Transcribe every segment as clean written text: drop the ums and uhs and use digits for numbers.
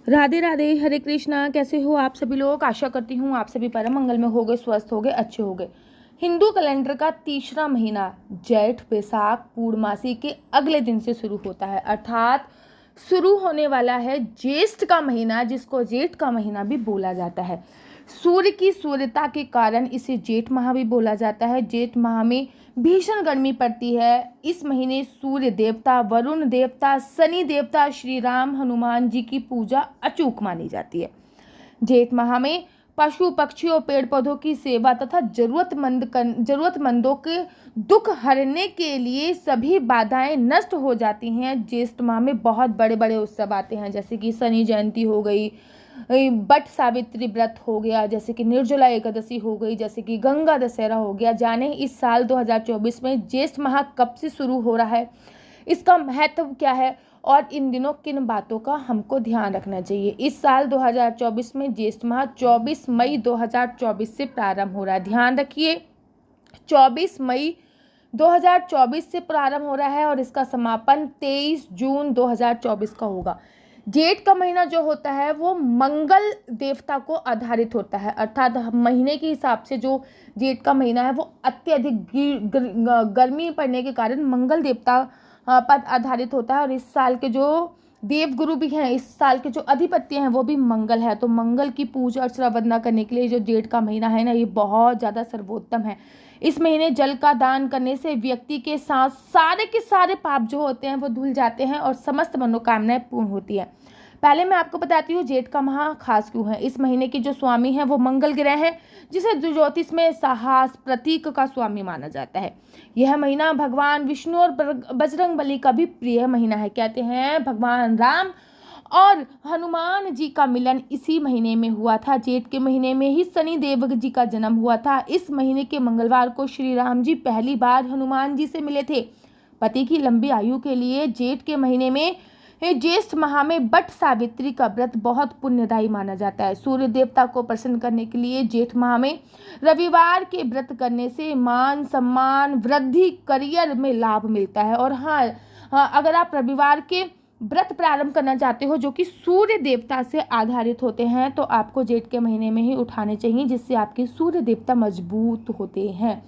राधे राधे, हरे कृष्णा। कैसे हो आप सभी लोग? आशा करती हूँ आप सभी परम मंगल में होगे, स्वस्थ होगे, अच्छे होगे। हिंदू कैलेंडर का तीसरा महीना जेठ बैसाख पूर्णमासी के अगले दिन से शुरू होता है, अर्थात शुरू होने वाला है ज्येष्ठ का महीना, जिसको जेठ का महीना भी बोला जाता है। सूर्य की सूर्यता के कारण इसे जेठ माह भी बोला जाता है। जेठ माह में भीषण गर्मी पड़ती है। इस महीने सूर्य देवता, वरुण देवता, शनि देवता, श्री राम, हनुमान जी की पूजा अचूक मानी जाती है। जेठ माह में पशु पक्षियों, पेड़ पौधों की सेवा तथा जरूरतमंदों के दुख हरने के लिए सभी बाधाएं नष्ट हो जाती हैं। ज्येष्ठ माह में बहुत बड़े बड़े उत्सव आते हैं, जैसे कि शनि जयंती हो गई, बट सावित्री व्रत हो गया, जैसे कि निर्जला एकादशी हो गई, जैसे कि गंगा दशहरा हो गया। जाने इस साल 2024 में ज्येष्ठ माह कब से शुरू हो रहा है, इसका महत्व क्या है और इन दिनों किन बातों का हमको ध्यान रखना चाहिए। इस साल 2024 में ज्येष्ठ माह 24 मई 2024 से प्रारंभ हो रहा है। ध्यान रखिए, 24 मई 2024 से प्रारंभ हो रहा है और इसका समापन 23 जून 2024 का होगा। जेठ का महीना जो होता है वो मंगल देवता को आधारित होता है, अर्थात महीने के हिसाब से जो जेठ का महीना है वो अत्यधिक गर्मी पड़ने के कारण मंगल देवता पर आधारित होता है। और इस साल के जो देवगुरु भी हैं, इस साल के जो अधिपति हैं वो भी मंगल है। तो मंगल की पूजा अर्चना वंदना करने के लिए जो जेठ का महीना है ना, ये बहुत ज़्यादा सर्वोत्तम है। इस महीने जल का दान करने से व्यक्ति के साथ सारे के सारे पाप जो होते हैं वो धुल जाते हैं और समस्त मनोकामनाएं पूर्ण होती हैं। पहले मैं आपको बताती हूँ जेठ का माह खास क्यों है। इस महीने के जो स्वामी हैं वो मंगल ग्रह हैं, जिसे ज्योतिष में साहस प्रतीक का स्वामी माना जाता है। यह महीना भगवान विष्णु और बजरंग बली का भी प्रिय महीना है। कहते हैं भगवान राम और हनुमान जी का मिलन इसी महीने में हुआ था। जेठ के महीने में ही शनि देव जी का जन्म हुआ था। इस महीने के मंगलवार को श्री राम जी पहली बार हनुमान जी से मिले थे। पति की लंबी आयु के लिए जेठ के महीने में ज्येष्ठ माह में बट सावित्री का व्रत बहुत पुण्यदायी माना जाता है। सूर्य देवता को प्रसन्न करने के लिए जेठ माह में रविवार के व्रत करने से मान सम्मान वृद्धि, करियर में लाभ मिलता है। और हाँ, अगर आप रविवार के व्रत प्रारंभ करना चाहते हो जो कि सूर्य देवता से आधारित होते हैं, तो आपको जेठ के महीने में ही उठाने चाहिए, जिससे आपके सूर्य देवता मजबूत होते हैं।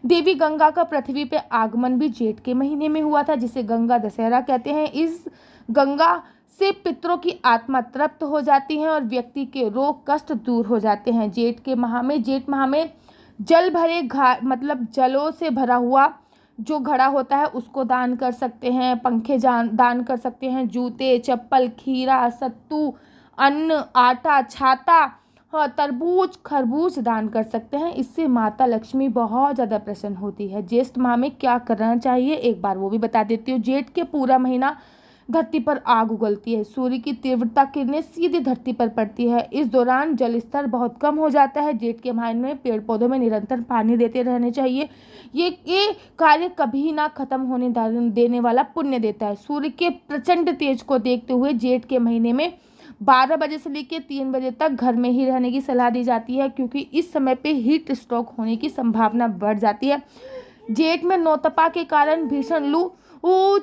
देवी गंगा का पृथ्वी पे आगमन भी जेठ के महीने में हुआ था, जिसे गंगा दशहरा कहते हैं। इस गंगा से पितरों की आत्मा तृप्त हो जाती है और व्यक्ति के रोग कष्ट दूर हो जाते हैं। जेठ माह में जल भरे मतलब जलों से भरा हुआ जो घड़ा होता है उसको दान कर सकते हैं, पंखे दान कर सकते हैं, जूते, चप्पल, खीरा, सत्तू, अन्न, आटा, छाता, हाँ, तरबूज, खरबूज दान कर सकते हैं। इससे माता लक्ष्मी बहुत ज़्यादा प्रसन्न होती है। ज्येष्ठ माह में क्या करना चाहिए एक बार वो भी बता देती हूँ। जेठ के पूरा महीना धरती पर आग उगलती है। सूर्य की तीव्रता किरणें सीधे धरती पर पड़ती है। इस दौरान जल स्तर बहुत कम हो जाता है। जेठ के महीने में पेड़ पौधों में निरंतर पानी देते रहने चाहिए। ये कार्य कभी ना खत्म होने देने वाला पुण्य देता है। सूर्य के प्रचंड तेज को देखते हुए जेठ के महीने में 12 बजे से लेकर 3 बजे तक घर में ही रहने की सलाह दी जाती है, क्योंकि इस समय पे हीट स्ट्रोक होने की संभावना बढ़ जाती है। जेठ में नौतपा के कारण भीषण लू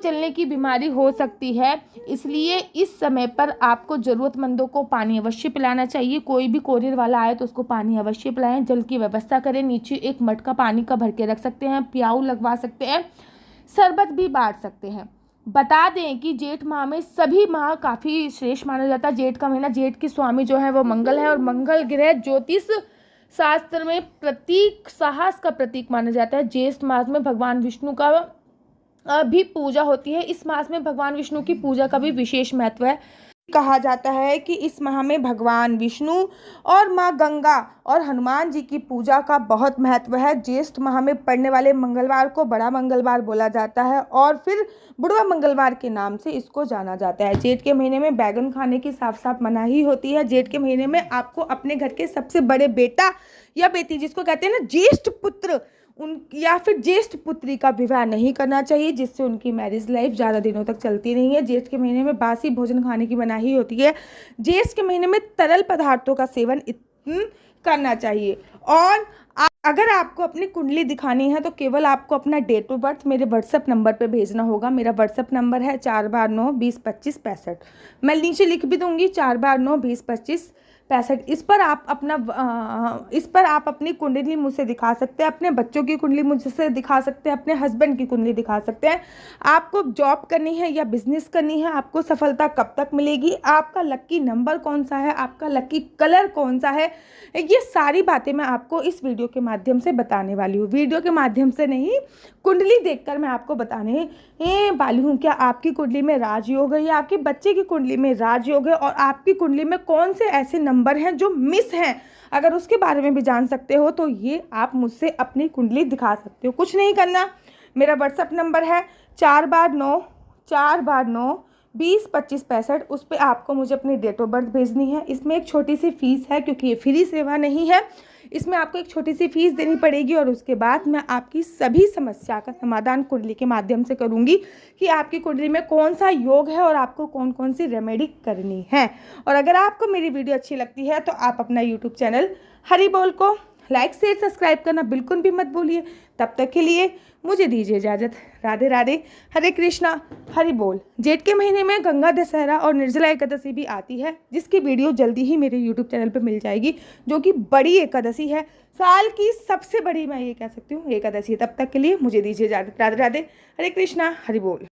चलने की बीमारी हो सकती है, इसलिए इस समय पर आपको ज़रूरतमंदों को पानी अवश्य पिलाना चाहिए। कोई भी कोरियर वाला आए तो उसको पानी अवश्य पिलाएं। जल की व्यवस्था करें, नीचे एक मटका पानी का भर के रख सकते हैं, प्याऊ लगवा सकते हैं, शरबत भी बांट सकते हैं। बता दें कि जेठ माह में सभी माह काफ़ी श्रेष्ठ माना जाता है। जेठ का महीना, जेठ के स्वामी जो है वो मंगल है और मंगल ग्रह ज्योतिष शास्त्र में प्रतीक, साहस का प्रतीक माना जाता है। ज्येष्ठ मास में भगवान विष्णु का भी पूजा होती है। इस मास में भगवान विष्णु की पूजा का भी विशेष महत्व है। कहा जाता है कि इस माह में भगवान विष्णु और माँ गंगा और हनुमान जी की पूजा का बहुत महत्व है। ज्येष्ठ माह में पड़ने वाले मंगलवार को बड़ा मंगलवार बोला जाता है और फिर बुढ़वा मंगलवार के नाम से इसको जाना जाता है। जेठ के महीने में बैगन खाने की साफ साफ मनाही होती है। जेठ के महीने में आपको अपने घर के सबसे बड़े बेटा या बेटी, जिसको कहते हैं ना ज्येष्ठ पुत्र, उन या फिर ज्येष्ठ पुत्री का विवाह नहीं करना चाहिए, जिससे उनकी मैरिज लाइफ ज़्यादा दिनों तक चलती नहीं है। जेठ के महीने में बासी भोजन खाने की मनाही होती है। जेठ के महीने में तरल पदार्थों का सेवन करना चाहिए। और अगर आपको अपनी कुंडली दिखानी है तो केवल आपको अपना डेट ऑफ बर्थ मेरे व्हाट्सएप नंबर पे भेजना होगा। मेरा व्हाट्सएप नंबर है 4/9/20/25/65। मैं नीचे लिख भी दूंगी 4/9/20/25/65। इस पर आप अपनी कुंडली मुझसे दिखा सकते हैं, अपने बच्चों की कुंडली मुझसे दिखा सकते हैं, अपने हस्बैंड की कुंडली दिखा सकते हैं। आपको जॉब करनी है या बिजनेस करनी है, आपको सफलता कब तक मिलेगी, आपका लक्की नंबर कौन सा है, आपका लक्की कलर कौन सा है, ये सारी बातें मैं आपको इस वीडियो के माध्यम से बताने वाली हूँ। वीडियो के माध्यम से नहीं, कुंडली देखकर मैं आपको बताने वाली हूँ क्या आपकी कुंडली में राजयोग है या आपके बच्चे की कुंडली में राजयोग है, और आपकी कुंडली में कौन से ऐसे नंबर हैं जो मिस हैं। अगर उसके बारे में भी जान सकते हो तो ये आप मुझसे अपनी कुंडली दिखा सकते हो। कुछ नहीं करना, मेरा व्हाट्सएप नंबर है 4/9/20/25/65। उस पर आपको मुझे अपनी डेट ऑफ बर्थ भेजनी है। इसमें एक छोटी सी फीस है क्योंकि ये फ्री सेवा नहीं है, इसमें आपको एक छोटी सी फीस देनी पड़ेगी, और उसके बाद मैं आपकी सभी समस्या का समाधान कुंडली के माध्यम से करूंगी कि आपकी कुंडली में कौन सा योग है और आपको कौन कौन सी रेमेडी करनी है। और अगर आपको मेरी वीडियो अच्छी लगती है तो आप अपना यूट्यूब चैनल हरि बोल को लाइक शेयर सब्सक्राइब करना बिल्कुल भी मत भूलिए। तब तक के लिए मुझे दीजिए इजाज़त। राधे राधे, हरे कृष्णा, हरि बोल। जेठ के महीने में गंगा दशहरा और निर्जला एकादशी भी आती है, जिसकी वीडियो जल्दी ही मेरे यूट्यूब चैनल पर मिल जाएगी, जो कि बड़ी एकादशी है, साल की सबसे बड़ी मैं ये कह सकती हूँ एकादशी है। तब तक के लिए मुझे दीजिए इजाज़त। राधे राधे, हरे कृष्णा, हरि बोल।